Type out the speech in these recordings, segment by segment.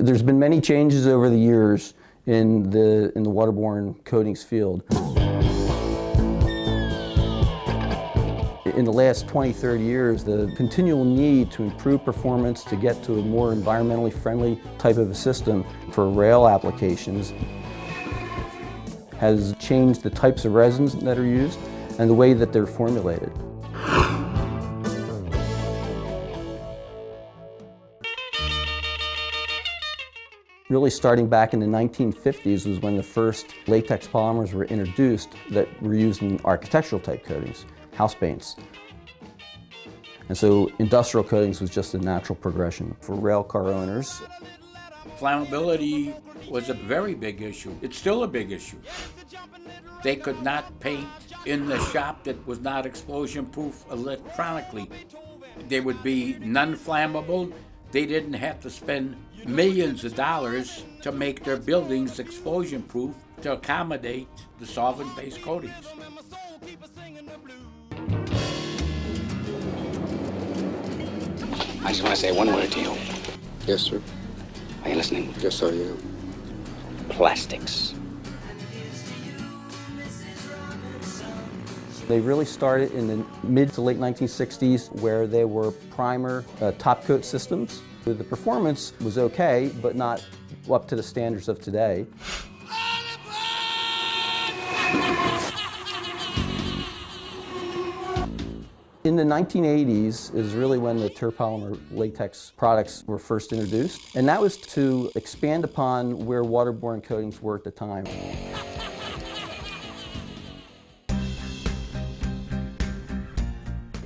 There's been many changes over the years in the waterborne coatings field. In the last 20, 30 years, the continual need to improve performance to get to a more environmentally friendly type of a system for rail applications has changed the types of resins that are used and the way that they're formulated. Really starting back in the 1950s was when the first latex polymers were introduced that were used in architectural type coatings, house paints. And so industrial coatings was just a natural progression for rail car owners. Flammability was a very big issue. It's still a big issue. They could not paint in the shop that was not explosion-proof electronically. They would be non-flammable. They didn't have to spend millions of dollars to make their buildings explosion-proof to accommodate the solvent-based coatings. I just want to say one word to you. Yes, sir. Are you listening? Yes, I am. Plastics. They really started in the mid to late 1960s where they were primer top coat systems. The performance was okay, but not up to the standards of today. In the 1980s is really when the terpolymer latex products were first introduced, and that was to expand upon where waterborne coatings were at the time.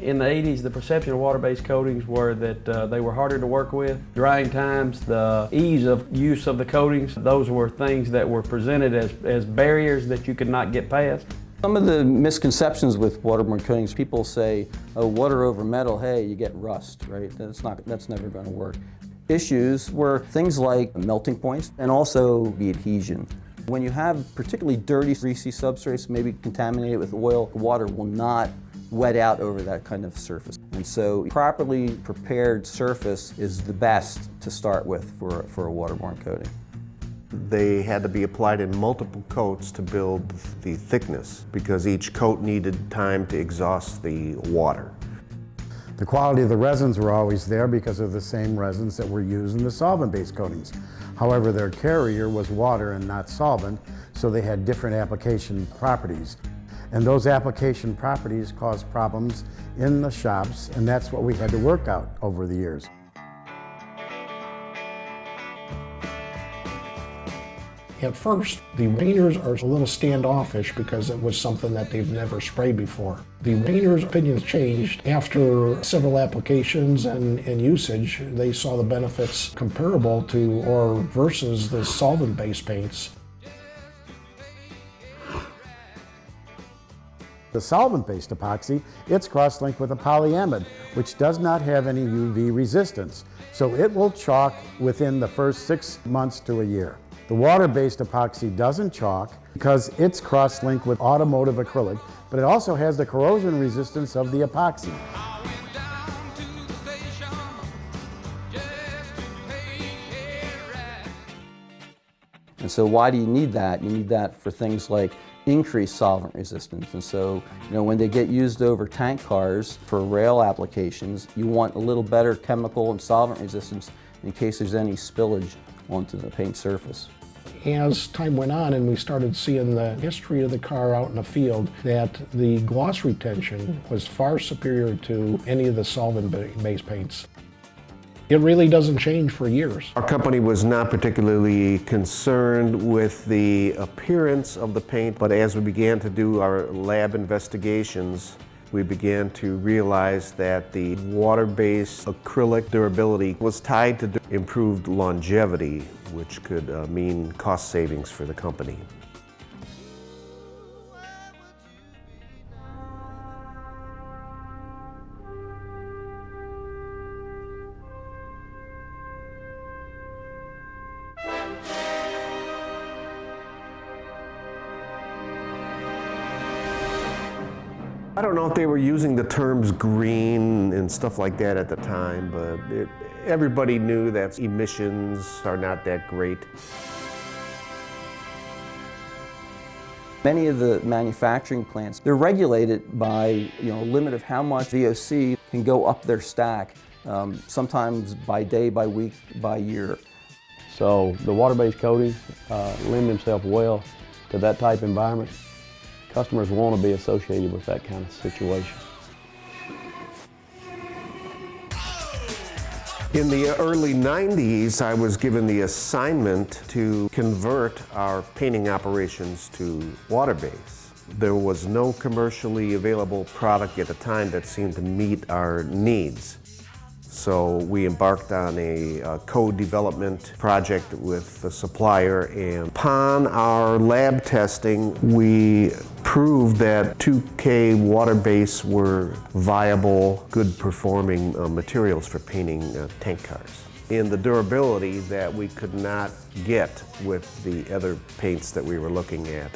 In the 80s, the perception of water-based coatings were that they were harder to work with. Drying times, the ease of use of the coatings, those were things that were presented as barriers that you could not get past. Some of the misconceptions with waterborne coatings, people say, oh, water over metal, hey, you get rust, right? That's never going to work. Issues were things like melting points and also the adhesion. When you have particularly dirty, greasy substrates, maybe contaminated with oil, water will not wet out over that kind of surface. And so properly prepared surface is the best to start with for a waterborne coating. They had to be applied in multiple coats to build the thickness because each coat needed time to exhaust the water. The quality of the resins were always there because of the same resins that were used in the solvent-based coatings. However, their carrier was water and not solvent, so they had different application properties. And those application properties caused problems in the shops, and that's what we had to work out over the years. At first, the painters are a little standoffish because it was something that they've never sprayed before. The painters' opinions changed after several applications and usage. They saw the benefits comparable to or versus the solvent-based paints. The solvent-based epoxy, it's cross-linked with a polyamide, which does not have any UV resistance, so it will chalk within the first 6 months to a year. The water-based epoxy doesn't chalk because it's cross-linked with automotive acrylic, but it also has the corrosion resistance of the epoxy. And so why do you need that? You need that for things like increased solvent resistance. And so, when they get used over tank cars for rail applications, you want a little better chemical and solvent resistance in case there's any spillage onto the paint surface. As time went on and we started seeing the history of the car out in the field, that the gloss retention was far superior to any of the solvent-based paints. It really doesn't change for years. Our company was not particularly concerned with the appearance of the paint, but as we began to do our lab investigations, we began to realize that the water-based acrylic durability was tied to improved longevity, which could mean cost savings for the company. I don't know if they were using the terms green and stuff like that at the time, but everybody knew that emissions are not that great. Many of the manufacturing plants, they're regulated by a limit of how much VOC can go up their stack, sometimes by day, by week, by year. So the water-based coatings lend themselves well to that type environment. Customers want to be associated with that kind of situation. In the early 90s, I was given the assignment to convert our painting operations to water-based. There was no commercially available product at the time that seemed to meet our needs. So we embarked on a co-development project with the supplier, and upon our lab testing, we proved that 2K water base were viable, good performing materials for painting tank cars. And the durability that we could not get with the other paints that we were looking at.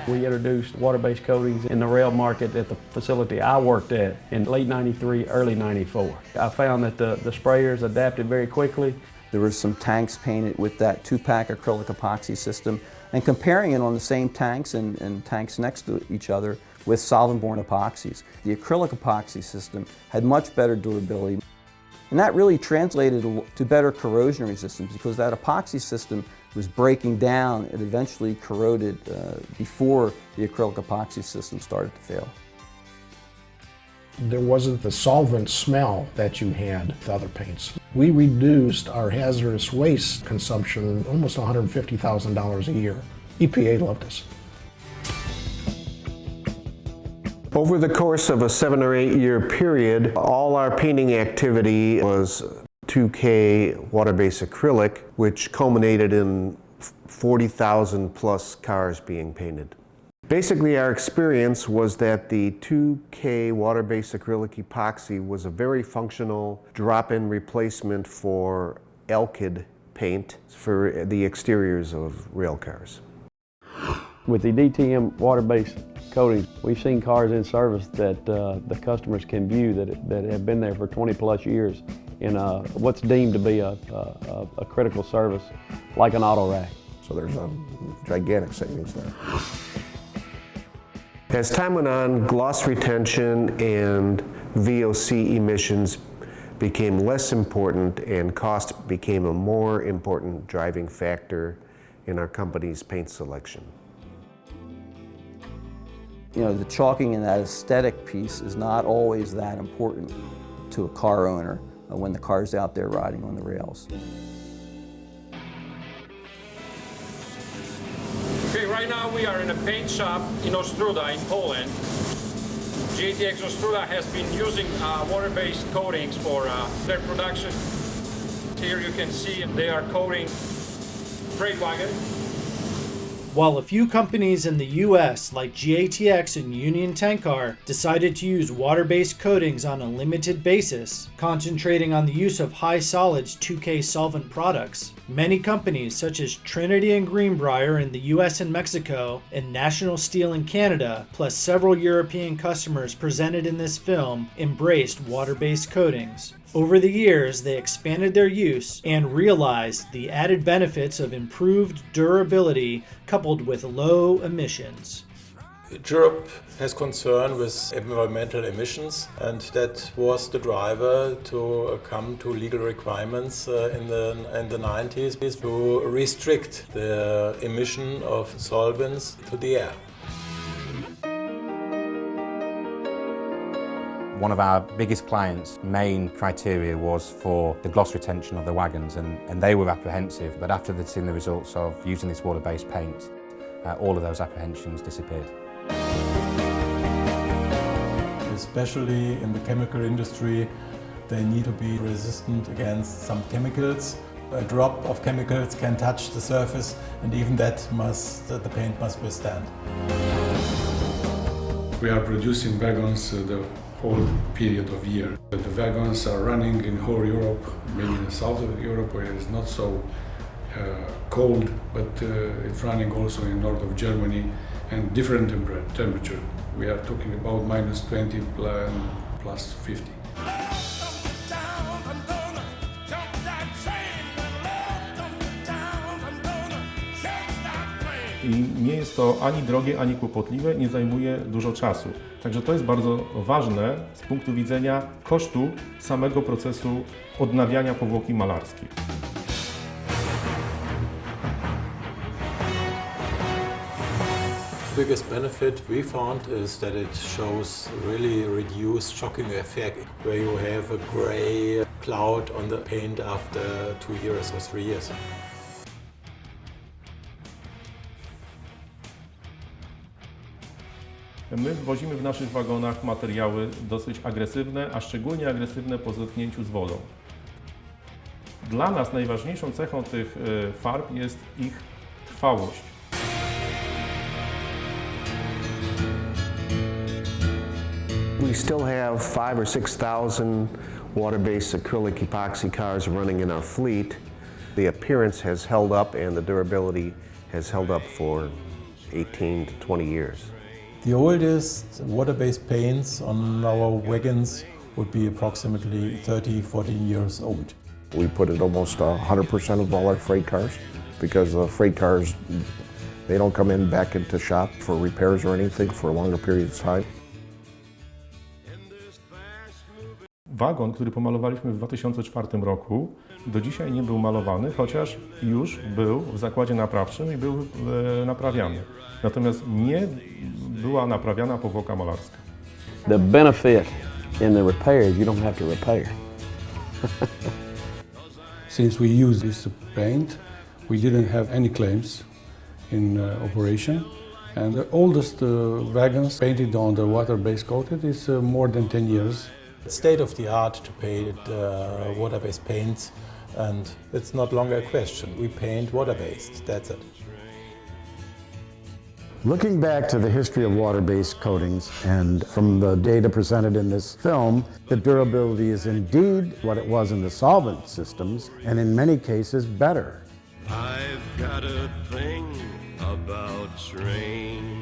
We introduced water-based coatings in the rail market at the facility I worked at in late '93, early '94. I found that the sprayers adapted very quickly. There were some tanks painted with that 2-pack acrylic epoxy system, and comparing it on the same tanks and tanks next to each other with solvent-borne epoxies. The acrylic epoxy system had much better durability, and that really translated to better corrosion resistance because that epoxy system was breaking down. It eventually corroded before the acrylic epoxy system started to fail. There wasn't the solvent smell that you had with other paints. We reduced our hazardous waste consumption almost $150,000 a year. EPA loved us. Over the course of a 7 or 8 year period, all our painting activity was 2K water-based acrylic, which culminated in 40,000 plus cars being painted. Basically, our experience was that the 2K water-based acrylic epoxy was a very functional drop-in replacement for alkyd paint for the exteriors of rail cars. With the DTM water-based coatings, we've seen cars in service that the customers can view that have been there for 20 plus years in what's deemed to be a critical service, like an auto rack. So there's a gigantic savings there. As time went on, gloss retention and VOC emissions became less important, and cost became a more important driving factor in our company's paint selection. The chalking and that aesthetic piece is not always that important to a car owner when the car's out there riding on the rails. Okay, right now we are in a paint shop in Ostróda in Poland. GATX Ostróda has been using water-based coatings for their production. Here you can see they are coating freight wagon. While a few companies in the US, like GATX and Union Tank Car, decided to use water-based coatings on a limited basis, concentrating on the use of high solids 2K solvent products, many companies such as Trinity and Greenbrier in the US and Mexico, and National Steel in Canada, plus several European customers presented in this film, embraced water-based coatings. Over the years, they expanded their use and realized the added benefits of improved durability coupled with low emissions. Europe has concern with environmental emissions, and that was the driver to come to legal requirements in the 90s to restrict the emission of solvents to the air. One of our biggest clients' main criteria was for the gloss retention of the wagons, and they were apprehensive, but after they'd seen the results of using this water-based paint, all of those apprehensions disappeared. Especially in the chemical industry, they need to be resistant against some chemicals. A drop of chemicals can touch the surface, and even that the paint must withstand. We are producing wagons the whole period of year. The wagons are running in whole Europe, maybe in the south of Europe where it's not so cold, but it's running also in north of Germany and different temperature. We are talking about -20 plus 50. I nie jest to ani drogie, ani kłopotliwe, nie zajmuje dużo czasu. Także to jest bardzo ważne z punktu widzenia kosztu samego procesu odnawiania powłoki malarskiej. The biggest benefit we found is that it shows really reduced shocking effect, where you have a gray cloud on the paint after 2 years or 3 years. My wwozimy w naszych wagonach materiały dosyć agresywne, a szczególnie agresywne po zetknięciu z wodą. Dla nas najważniejszą cechą tych farb jest ich trwałość. We still have 5,000 or 6,000 water-based acrylic epoxy cars running in our fleet. The appearance has held up and the durability has held up for 18 to 20 years. The oldest water-based paints on our wagons would be approximately 30, 40 years old. We put it almost 100% of all our freight cars because the freight cars, they don't come in back into shop for repairs or anything for a longer period of time. Wagon, który pomalowaliśmy w 2004 roku, do dzisiaj nie był malowany, chociaż już był w zakładzie naprawczym i był naprawiany. Natomiast nie była naprawiana powłoka malarska. The benefit in the repairs, you don't have to repair. Since we use this paint, we didn't have any claims in operation. And the oldest wagons painted on the water-based coated is more than 10 years. It's state of the art to paint water-based paints, and it's not longer a question. We paint water-based, that's it. Looking back to the history of water-based coatings and from the data presented in this film, the durability is indeed what it was in the solvent systems, and in many cases better. I've got a thing about trains.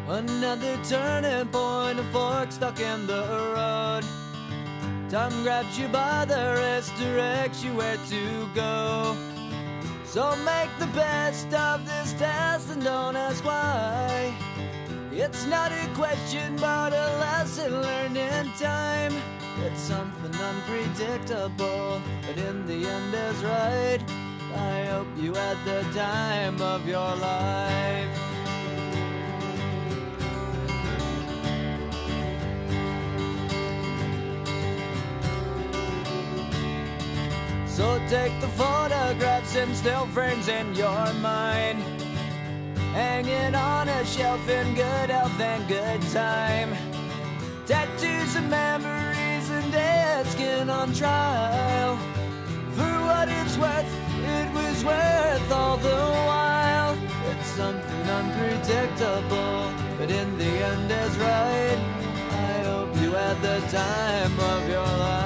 Another turning point, a fork stuck in the road. Time grabs you by the wrist, directs you where to go. So make the best of this test and don't ask why. It's not a question but a lesson learned in time. It's something unpredictable, but in the end is right. I hope you had the time of your life. So take the photographs and still frames in your mind, hanging on a shelf in good health and good time. Tattoos of memories and dead skin on trial. For what it's worth, it was worth all the while. It's something unpredictable, but in the end is right. I hope you had the time of your life.